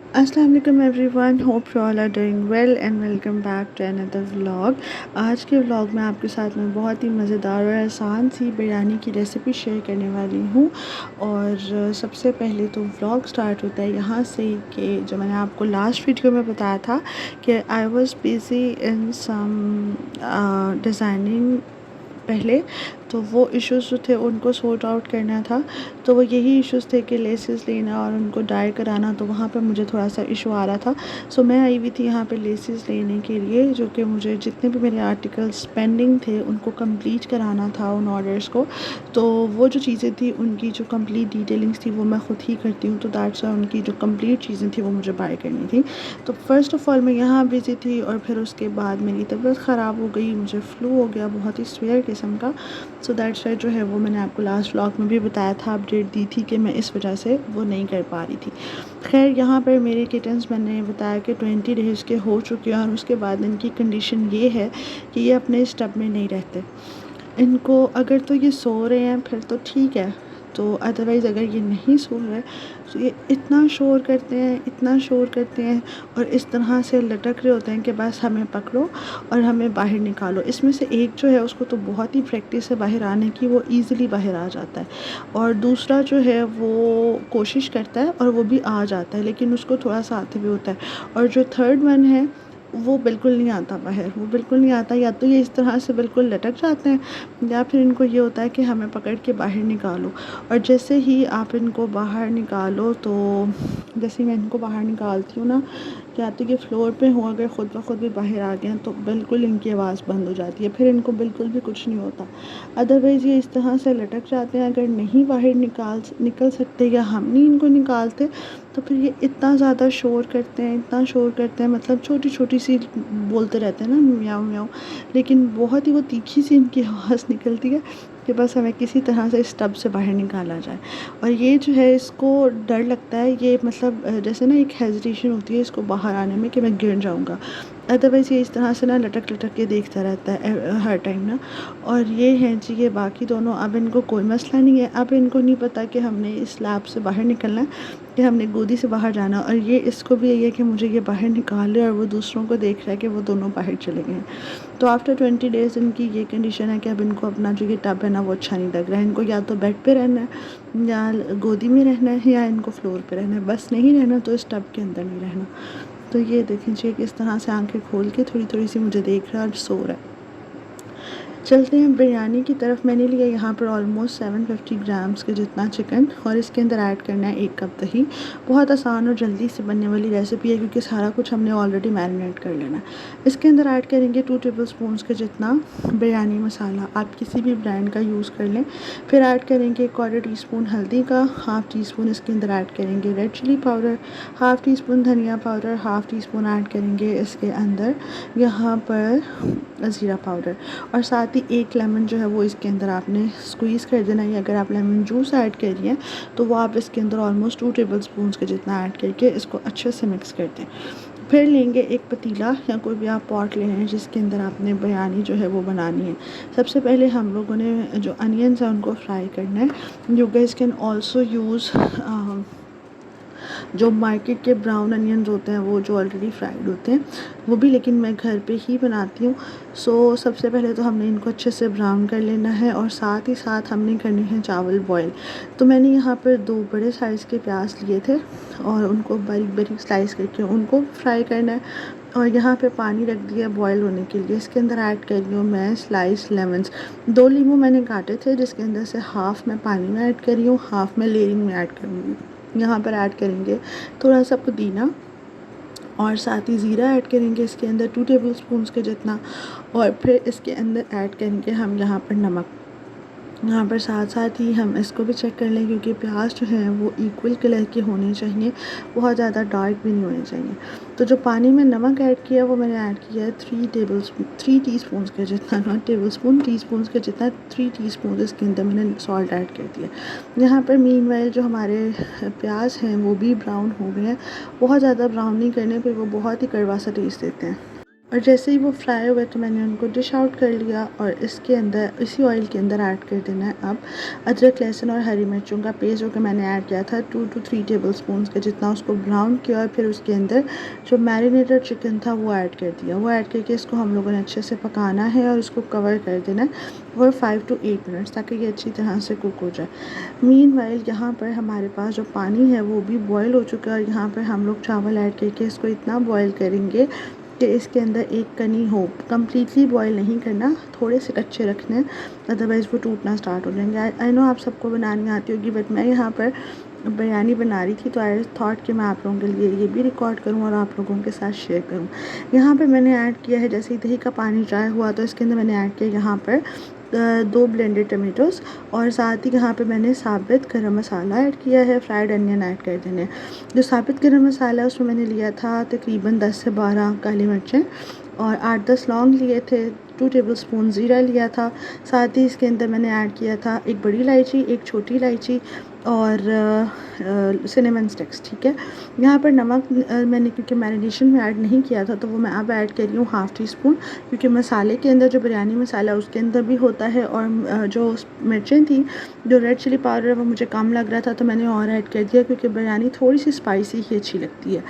अस्सलाम वालेकुम everyone, hope you all are doing well and welcome back to another vlog. आज के vlog में आपके साथ में बहुत ही मज़ेदार और आसान सी बिरयानी की रेसिपी शेयर करने वाली हूँ। और सबसे पहले तो व्लॉग स्टार्ट होता है यहाँ से कि जो मैंने आपको लास्ट वीडियो में बताया था कि I was busy in some designing पहले, तो वो इश्यूज़ जो थे उनको सॉर्ट आउट करना था। तो वो यही इश्यूज़ थे कि लेसेस लेना और उनको डाई कराना, तो वहाँ पे मुझे थोड़ा सा इशू आ रहा था। सो मैं आई हुई थी यहाँ पे लेसेस लेने के लिए, जो कि मुझे जितने भी मेरे आर्टिकल्स पेंडिंग थे उनको कंप्लीट कराना था उन ऑर्डर्स को। तो वो जो चीज़ें थी उनकी जो कंप्लीट डिटेलिंग्स थी वो मैं ख़ुद ही करती हूँ, तो दैट्स वाई उनकी जो कंप्लीट चीज़ें थी वो मुझे बाय करनी थी। तो फ़र्स्ट ऑफ़ ऑल मैं यहाँ बिज़ी थी और फिर उसके बाद मेरी तबीयत ख़राब हो गई, मुझे फ़्लू हो गया बहुत ही सीवियर किस्म का। सो दैट्स वाई जो है वो मैंने आपको लास्ट व्लॉग में भी बताया था, अपडेट दी थी कि मैं इस वजह से वो नहीं कर पा रही थी। खैर यहाँ पर मेरे किटन्स मैंने बताया कि 20 डेज़ के हो चुके हैं और उसके बाद इनकी कंडीशन ये है कि ये अपने स्टब में नहीं रहते। इनको अगर तो ये सो रहे हैं फिर तो ठीक है, तो अदरवाइज़ अगर ये नहीं सो रहे तो ये इतना शोर करते हैं, इतना शोर करते हैं और इस तरह से लटक रहे होते हैं कि बस हमें पकड़ो और हमें बाहर निकालो। इसमें से एक जो है उसको तो बहुत ही प्रैक्टिस है बाहर आने की, वो ईज़िली बाहर आ जाता है, और दूसरा जो है वो कोशिश करता है और वो भी आ जाता है, लेकिन उसको थोड़ा सा आते भी होता है। और जो थर्ड वन है वो बिल्कुल नहीं आता बाहर, वो बिल्कुल नहीं आता। या तो ये इस तरह से बिल्कुल लटक जाते हैं या फिर इनको ये होता है कि हमें पकड़ के बाहर निकालो। और जैसे ही आप इनको बाहर निकालो, तो जैसे ही मैं इनको बाहर निकालती हूँ ना, या तो ये फ्लोर पे हो, अगर ख़ुद ब खुद भी बाहर आ गए हैं तो बिल्कुल इनकी आवाज़ बंद हो जाती है, फिर इनको बिल्कुल भी कुछ नहीं होता। अदरवाइज़ ये इस तरह से लटक जाते हैं, अगर नहीं बाहर निकल सकते या हम नहीं इनको निकालते तो फिर ये इतना ज़्यादा शोर करते हैं, इतना शोर करते हैं, मतलब छोटी छोटी सी बोलते रहते हैं ना, म्याऊं म्याऊं, लेकिन बहुत ही वो तीखी सी इनकी आवाज़ निकलती है कि बस हमें किसी तरह से इस टब से बाहर निकाला जाए। और ये जो है इसको डर लगता है, ये मतलब जैसे ना एक हेजिटेशन होती है इसको बाहर आने में कि मैं गिर जाऊंगा। अदरवाइज़ ये इस तरह से ना लटक लटक के देखता रहता है हर टाइम ना। और ये हैं जी ये बाकी दोनों, अब इनको कोई मसला नहीं है, अब इनको नहीं पता कि हमने इस लैब से बाहर निकलना है, कि हमने गोदी से बाहर जाना। और ये इसको भी यही है कि मुझे ये बाहर निकाले, और वो दूसरों को देख रहा है कि वो दोनों बाहर चले गए हैं। तो आफ्टर 20 डेज़ इनकी ये कंडीशन है कि अब इनको अपना जो ये टब है ना वो अच्छा नहीं लग रहा है। इनको या तो बेड पे रहना है या गोदी में रहना है या इनको फ्लोर पे रहना है, बस नहीं रहना तो इस टब के अंदर नहीं रहना। तो ये देखें जी किस तरह से आंखें खोल के थोड़ी थोड़ी सी मुझे देख रहा है और सो रहा है। चलते हैं बिरयानी की तरफ। मैंने लिया यहाँ पर ऑलमोस्ट 750 ग्राम्स के जितना चिकन, और इसके अंदर ऐड करना है 1 कप दही। बहुत आसान और जल्दी से बनने वाली रेसिपी है क्योंकि सारा कुछ हमने ऑलरेडी मैरिनेट कर लेना है। इसके अंदर ऐड करेंगे 2 टेबलस्पून्स के जितना बिरयानी मसाला, आप किसी भी ब्रांड का यूज़ कर लें। फिर ऐड करेंगे 1/4 टीस्पून हल्दी का, 1/2 टीस्पून इसके अंदर ऐड करेंगे रेड चिली पाउडर, 1/2 टीस्पून धनिया पाउडर, 1/2 टीस्पून ऐड करेंगे इसके अंदर यहाँ पर ज़ीरा पाउडर, और साथ ही 1 लेमन जो है वो इसके अंदर आपने स्क्वीज़ कर देना है। अगर आप लेमन जूस ऐड कर रही हैं तो वो आप इसके अंदर ऑलमोस्ट 2 टेबलस्पून्स के जितना ऐड करके इसको अच्छे से मिक्स कर दें। फिर लेंगे एक पतीला या कोई भी आप पॉट ले लें जिसके अंदर आपने बिरयानी जो है वो बनानी है। सबसे पहले हम लोगों ने जो अनियंस हैं उनको फ्राई करना है। You guys can also use जो मार्केट के ब्राउन अनियंस होते हैं वो जो ऑलरेडी फ्राइड होते हैं वो भी, लेकिन मैं घर पे ही बनाती हूँ। सो सबसे पहले तो हमने इनको अच्छे से ब्राउन कर लेना है, और साथ ही साथ हमने करने हैं चावल बॉईल। तो मैंने यहाँ पर 2 बड़े साइज़ के प्याज लिए थे और उनको बारीक बारीक स्लाइस करके उनको फ्राई करना है। और यहाँ पे पानी रख दिया बॉईल होने के लिए। इसके अंदर ऐड कर रही हूँ मैं स्लाइस लेमन्स, 2 नींबू मैंने काटे थे जिसके अंदर से हाफ़ मैं पानी में ऐड कर रही हूँ, हाफ़ मैं लेयरिंग में ऐड करूँगी। यहाँ पर ऐड करेंगे थोड़ा सा पुदीना, और साथ ही ज़ीरा ऐड करेंगे इसके अंदर 2 टेबलस्पून्स के जितना। और फिर इसके अंदर ऐड करेंगे हम यहाँ पर नमक। यहाँ पर साथ साथ ही हम इसको भी चेक कर लें क्योंकि प्याज जो है वो इक्वल कलर के होने चाहिए, बहुत ज़्यादा डार्क भी नहीं होने चाहिए। तो जो पानी में नमक ऐड किया वो मैंने ऐड किया है 3 टीस्पून के जितना, नॉट टेबलस्पून, टीस्पून के जितना, 3 टीस्पून इसके अंदर मैंने सॉल्ट ऐड कर दिया। यहाँ पर मीनवाइल जो हमारे प्याज हैं वो भी ब्राउन हो गए हैं। बहुत ज़्यादा ब्राउन नहीं करने पर वो बहुत ही कड़वा सा टेस्ट देते हैं। और जैसे ही वो फ्राई हुए तो मैंने उनको डिश आउट कर लिया और इसके अंदर इसी ऑयल के अंदर ऐड कर देना है अब अदरक लहसुन और हरी मिर्चों का पेस्ट जो कि मैंने ऐड किया था 2 to 3 टेबलस्पून का जितना, उसको ब्राउन किया और फिर उसके अंदर जो मैरिनेटेड चिकन था वो ऐड कर दिया। वो ऐड करके इसको हम लोगों ने अच्छे से पकाना है और इसको कवर कर देना है और 5 to 8 मिनट्स ताकि ये अच्छी तरह से कुक हो जाए। मीनवाइल यहाँ पर हमारे पास जो पानी है वो भी बॉयल हो चुका है और यहाँ पर हम लोग चावल ऐड करके इसको इतना बॉयल करेंगे कि इसके अंदर एक कनी हो। कम्प्लीटली बॉयल नहीं करना, थोड़े से कच्चे रखने हैं, अदरवाइज़ वो टूटना स्टार्ट हो जाएंगे। आई नो आप सबको बनानी आती होगी, बट मैं यहाँ पर बिरयानी बना रही थी तो आई थॉट कि मैं आप लोगों के लिए ये भी रिकॉर्ड करूँ और आप लोगों के साथ शेयर करूँ। यहाँ पर मैंने ऐड किया है, जैसे ही दही का पानी ड्राई हुआ तो इसके अंदर मैंने ऐड किया यहाँ पर 2 ब्लेंडेड टमेटोज़ और साथ ही यहाँ पे मैंने साबित गरम मसाला ऐड किया है, फ्राइड अनियन ऐड कर देने। जो साबित गरम मसाला है उसमें मैंने लिया था तकरीबन 10 से 12 काली मिर्चें और 8-10 लौंग लिए थे, 2 टेबलस्पून ज़ीरा लिया था। साथ ही इसके अंदर मैंने ऐड किया था एक बड़ी इलायची, एक छोटी इलायची और सिनेमन स्टिक्स। ठीक है, यहाँ पर नमक मैंने क्योंकि मैरिनेशन में ऐड नहीं किया था तो वो मैं अब ऐड कर रही हूँ हाफ़ टी स्पून, क्योंकि मसाले के अंदर जो बिरयानी मसाला उसके अंदर भी होता है और जो मिर्चें थी, जो रेड चिली पाउडर है वो मुझे कम लग रहा था तो मैंने और ऐड कर दिया क्योंकि बिरयानी थोड़ी सी स्पाइसी ही अच्छी लगती है।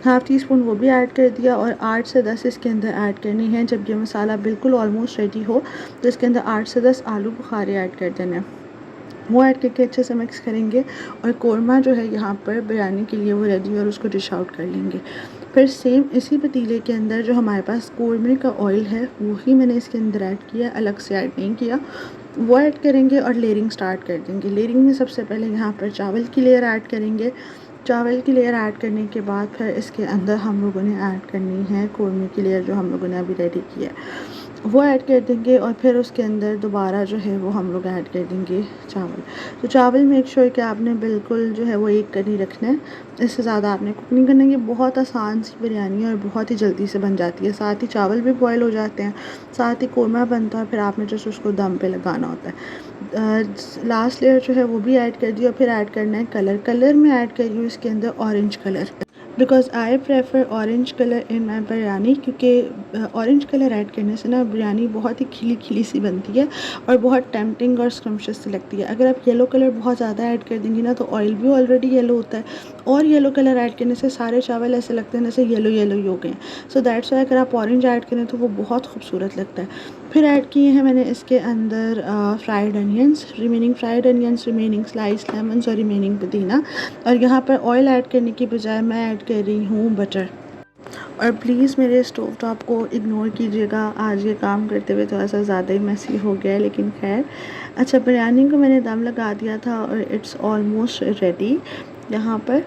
हाफ़ टी स्पून वो भी ऐड कर दिया और 8 से 10 इसके अंदर ऐड करनी है। जब ये मसाला बिल्कुल ऑलमोस्ट रेडी हो तो इसके अंदर 8 से 10 आलू बुखारे ऐड कर देने हैं। वो ऐड करके अच्छे से मिक्स करेंगे और कोरमा जो है यहाँ पर बिरयानी के लिए वो रेडी है और उसको डिश आउट कर लेंगे। फिर सेम इसी पतीले के अंदर जो हमारे पास कोरमे का ऑयल है वही मैंने इसके अंदर ऐड किया, अलग से ऐड नहीं किया। वो ऐड करेंगे और लेयरिंग स्टार्ट कर देंगे। लेयरिंग में सबसे पहले यहाँ पर चावल की लेयर ऐड करेंगे। चावल की लेयर ऐड करने के बाद फिर इसके अंदर हम लोगों ने ऐड करनी है कोरमे की लेयर जो हम लोगों ने अभी रेडी की है, वो ऐड कर देंगे और फिर उसके अंदर दोबारा जो है वो हम लोग ऐड कर देंगे चावल। तो चावल मेक श्योर कि आपने बिल्कुल जो है वो एक कनी रखना है, इससे ज़्यादा आपने कुक नहीं करना। ये बहुत आसान सी बिरयानी है और बहुत ही जल्दी से बन जाती है। साथ ही चावल भी बॉयल हो जाते हैं, साथ ही कोरमा बनता है, फिर आपने जस्ट उसको दम पे लगाना होता है। लास्ट लेयर जो है वो भी ऐड कर दी और फिर ऐड करना है कलर। कलर में ऐड कर रही हूँ इसके अंदर orange colour, because I prefer orange colour in my biryani, क्योंकि ऑरेंज कलर ऐड करने से ना बिरयानी बहुत ही खिली खिली सी बनती है और बहुत टेम्पटिंग और स्क्रम्पशियस सी लगती है। अगर आप येलो कलर बहुत ज़्यादा ऐड कर देंगी ना तो ऑयल भी ऑलरेडी येलो होता है और येलो कलर ऐड करने से सारे चावल ऐसे लगते हैं जैसे येलो येलो ही हो गए हैं। सो दैट्स वाई अगर आप ऑरेंज ऐड करें तो वो बहुत खूबसूरत लगता है। फिर ऐड किए हैं मैंने इसके अंदर fried onions, remaining slice lemons और रिमेनिंग पुदीना। और यहाँ पर ऑयल ऐड करने की बजाय मैं ऐड कर रही हूँ बटर। और प्लीज़ मेरे स्टोव टॉप को इग्नोर कीजिएगा, आज ये काम करते हुए थोड़ा सा ज़्यादा ही मैसी हो गया है, लेकिन खैर। अच्छा, बिरयानी को मैंने दम लगा दिया था और इट्स ऑलमोस्ट रेडी यहाँ पर।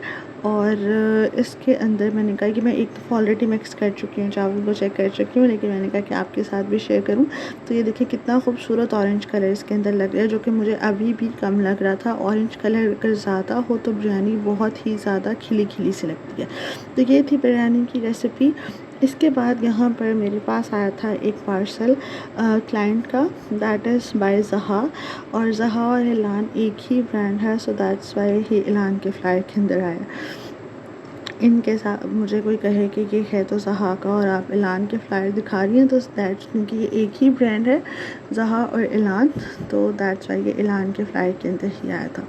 और इसके अंदर मैंने कहा कि मैं एक दफ़ा ऑलरेडी मिक्स कर चुकी हूँ, चावल को चेक कर चुकी हूँ, लेकिन मैंने कहा कि आपके साथ भी शेयर करूँ। तो ये देखिए कितना खूबसूरत ऑरेंज कलर इसके अंदर लग रहा है, जो कि मुझे अभी भी कम लग रहा था। ऑरेंज कलर अगर ज़्यादा हो तो बिरयानी बहुत ही ज़्यादा खिली खिली सी लगती है। तो ये थी बिरयानी की रेसिपी। इसके बाद यहाँ पर मेरे पास आया था एक पार्सल क्लाइंट का, दैट इज़ बाय ज़हा। और ज़हा और इलान एक ही ब्रांड है, सो दैट्स वाई ही इलान के फ्लाइट के अंदर आया। इनके साथ मुझे कोई कहे कि ये है तो ज़हा का और आप इलान के फ्लायर दिखा रही हैं, तो दैट्स क्योंकि ये एक ही ब्रांड है ज़हा और इलान, तो दैट्स वाई ये इलान के फ्लायर के अंदर ही आया था।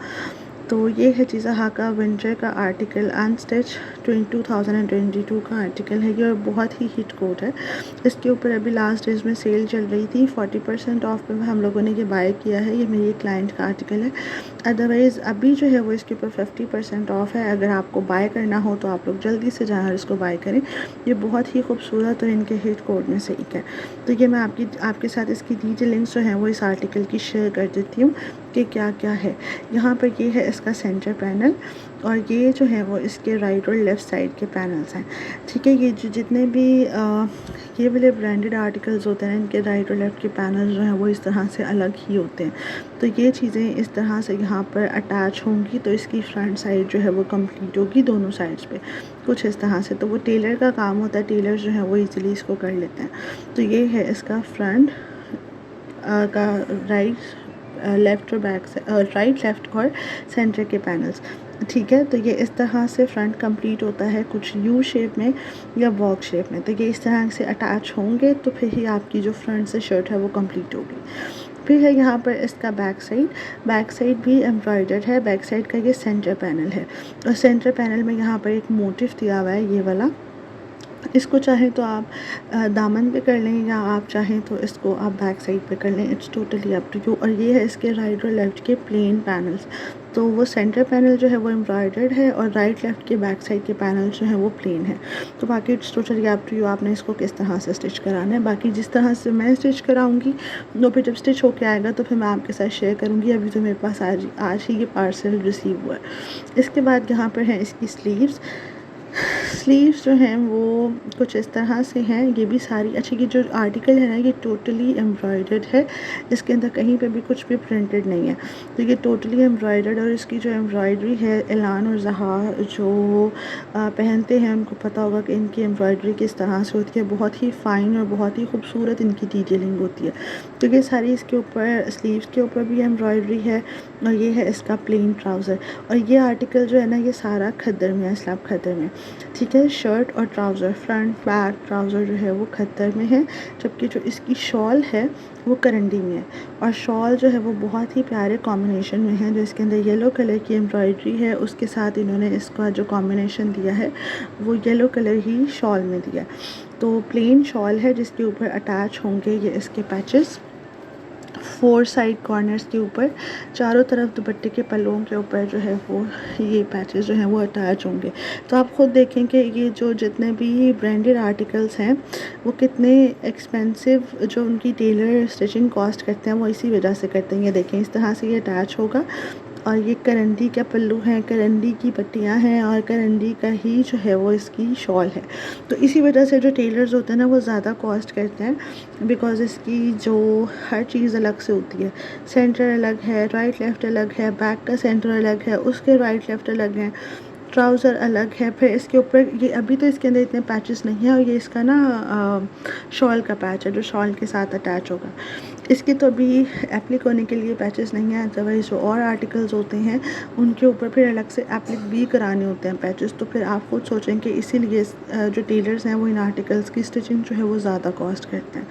तो ये है जी ज़हा का विंटर का आर्टिकल, अनस्टिच 2022 का आर्टिकल है ये और बहुत ही हिट कोड है। इसके ऊपर अभी लास्ट डेज में सेल चल रही थी, 40% ऑफ पे हम लोगों ने ये बाय किया है। ये मेरी क्लाइंट का आर्टिकल है, अदरवाइज़ अभी जो है वो इसके ऊपर 50% ऑफ है। अगर आपको बाय करना हो तो आप लोग जल्दी से जाकर इसको बाय करें। ये बहुत ही खूबसूरत और इनके हिट कोड में से एक है। तो ये मैं आपके साथ इसकी डिटेलिंग्स जो हैं वो इस आर्टिकल की शेयर कर देती हूँ कि क्या क्या है। यहाँ पर ये है इसका सेंटर पैनल और ये जो है वो इसके राइट और लेफ़्ट साइड के पैनल्स हैं। ठीक है, ये जो जितने भी ये वाले ब्रांडेड आर्टिकल्स होते हैं इनके राइट और लेफ़्ट के पैनल जो हैं वो इस तरह से अलग ही होते हैं। तो ये चीज़ें इस तरह से यहाँ पर अटैच होंगी, तो इसकी फ्रंट साइड जो है वो कंप्लीट होगी दोनों साइड्स पे कुछ इस तरह से। तो वो टेलर का काम होता है, टेलर जो है वो ईज़िली इसको कर लेते हैं। तो ये है इसका फ्रंट का राइट लेफ़्ट और बैक से राइट लेफ़्ट और सेंटर के पैनल्स। ठीक है। तो ये इस तरह से फ्रंट कंप्लीट होता है, कुछ यू शेप में या बॉक्स शेप में। तो ये इस तरह से अटैच होंगे तो फिर ही आपकी जो फ्रंट से शर्ट है वो कंप्लीट होगी। फिर है यहाँ पर इसका बैक साइड भी एम्ब्रॉयडर्ड है। बैक साइड का ये सेंटर पैनल है और सेंटर पैनल में यहाँ पर एक मोटिफ दिया हुआ है, ये वाला। इसको चाहे तो आप दामन पे कर लें या आप चाहें तो इसको आप बैक साइड पे कर लें, it's totally up to you. और ये है इसके राइट और लेफ़्ट के प्लेन पैनल्स। तो वो सेंटर पैनल जो है वो एम्ब्रॉयडर्ड है और राइट लेफ़्ट के बैक साइड के पैनल जो है वो प्लेन है। तो बाकी it's totally up to you, आपने इसको किस तरह से स्टिच कराना है। बाकी जिस तरह से मैं स्टिच कराऊँगी वो फिर जब स्टिच होके आएगा तो फिर मैं आपके साथ शेयर करूँगी। अभी तो मेरे पास आज ही ये पार्सल रिसीव हुआ है। इसके बाद यहाँ पर है इसकी स्लीव्स जो हैं वो कुछ इस तरह से हैं। ये भी सारी अच्छा, ये जो आर्टिकल है ना ये टोटली एम्ब्रॉयडर्ड है, इसके अंदर कहीं पे भी कुछ भी प्रिंटेड नहीं है। तो ये टोटली एम्ब्रॉयडर्ड और इसकी जो एम्ब्रॉयडरी है, एलान और जहा जो पहनते हैं उनको पता होगा कि इनकी एम्ब्रॉयडरी किस तरह से होती है। बहुत ही फ़ाइन और बहुत ही खूबसूरत इनकी डिटेलिंग होती है। तो ये सारी इसके ऊपर स्लीव्स के ऊपर भी एम्ब्रॉयडरी है और ये है इसका प्लेन ट्राउज़र। और ये आर्टिकल जो है ना ये सारा खद्दर में है, स्लैब खद्दर में। ठीक है, शर्ट और ट्राउज़र, फ्रंट बैक ट्राउज़र जो है वो खद्दर में है, जबकि जो इसकी शॉल है वो करंडी में है। और शॉल जो है वो बहुत ही प्यारे कॉम्बिनेशन में है, जो इसके अंदर येलो कलर की एम्ब्रॉयडरी है, उसके साथ इन्होंने इसका जो कॉम्बिनेशन दिया है वो येलो कलर ही शॉल में दिया। तो प्लेन शॉल है जिसके ऊपर अटैच होंगे ये इसके पैचेस 4 साइड कॉर्नर्स के ऊपर। चारों तरफ दुपट्टे के पल्लों के ऊपर जो है वो ये पैचेस जो हैं वो अटैच होंगे। तो आप ख़ुद देखें कि ये जो जितने भी ब्रांडेड आर्टिकल्स हैं वो कितने एक्सपेंसिव, जो उनकी टेलर स्टिचिंग कॉस्ट करते हैं वो इसी वजह से करते हैं। ये देखें इस तरह से ये अटैच होगा और ये करंडी का पल्लू है, करंडी की पट्टियाँ हैं और करंडी का ही जो है वो इसकी शॉल है। तो इसी वजह से जो टेलर्स होते हैं ना वो ज़्यादा कॉस्ट करते हैं, बिकॉज़ इसकी जो हर चीज़ अलग से होती है। सेंटर अलग है, राइट लेफ़्ट अलग है, बैक का सेंटर अलग है, उसके राइट लेफ़्ट अलग हैं, ट्राउज़र अलग है। फिर इसके ऊपर ये अभी तो इसके अंदर इतने पैचेस नहीं हैं और ये इसका ना शॉल का पैच है जो शॉल के साथ अटैच होगा। इसकी तो अभी एप्लिक होने के लिए पैचेस नहीं हैं, अदरवाइज़ जो और आर्टिकल्स होते हैं उनके ऊपर फिर अलग से एप्लिक भी कराने होते हैं पैचेस। तो फिर आप खुद सोचें कि इसीलिए जो टेलर्स हैं वो इन आर्टिकल्स की स्टिचिंग जो है वो ज़्यादा कॉस्ट करते हैं।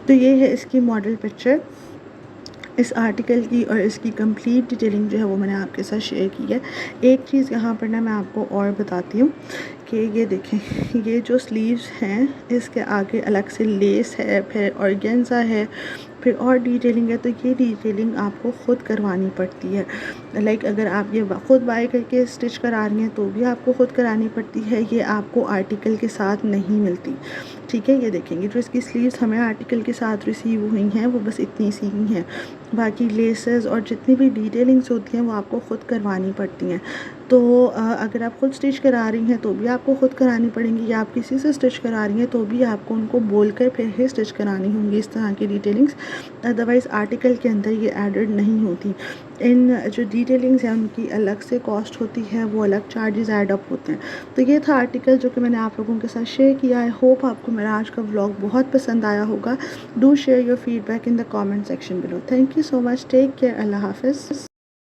तो ये है इसकी मॉडल पिक्चर इस आर्टिकल की और इसकी कंप्लीट डिटेलिंग जो है वो मैंने आपके साथ शेयर की है। एक चीज़ यहाँ पर ना मैं आपको और बताती हूँ कि ये देखें, ये जो स्लीव्स हैं इसके आगे अलग से लेस है, फिर ऑर्गेन्जा है, फिर और डिटेलिंग है। तो ये डिटेलिंग आपको ख़ुद करवानी पड़ती है। लाइक अगर आप ये ख़ुद बाय करके स्टिच करा रही हैं तो भी आपको ख़ुद करानी पड़ती है, ये आपको आर्टिकल के साथ नहीं मिलती। ठीक है, ये देखेंगे जो इसकी स्लीव्स हमें आर्टिकल के साथ रिसीव हुई हैं वो बस इतनी सी ही हैं। बाकी लेसेस और जितनी भी डिटेलिंग्स होती हैं वो आपको ख़ुद करवानी पड़ती हैं। तो अगर आप ख़ुद स्टिच करा रही हैं तो भी आपको ख़ुद करानी पड़ेंगी, या आप किसी से स्टिच करा रही हैं तो भी आपको उनको बोलकर फिर ही स्टिच करानी होंगी इस तरह की डिटेलिंग्स। अदरवाइज़ आर्टिकल के अंदर ये एडेड नहीं होती। इन जो डिटेलिंग्स हैं उनकी अलग से कॉस्ट होती है, वो अलग चार्जेस ऐड अप होते हैं। तो ये था आर्टिकल जो कि मैंने आप लोगों के साथ शेयर किया। आई होप आपको मेरा आज का व्लॉग बहुत पसंद आया होगा। Do share your feedback in the comment section below. Thank you so much, take care, अल्लाह हाफ़िज़।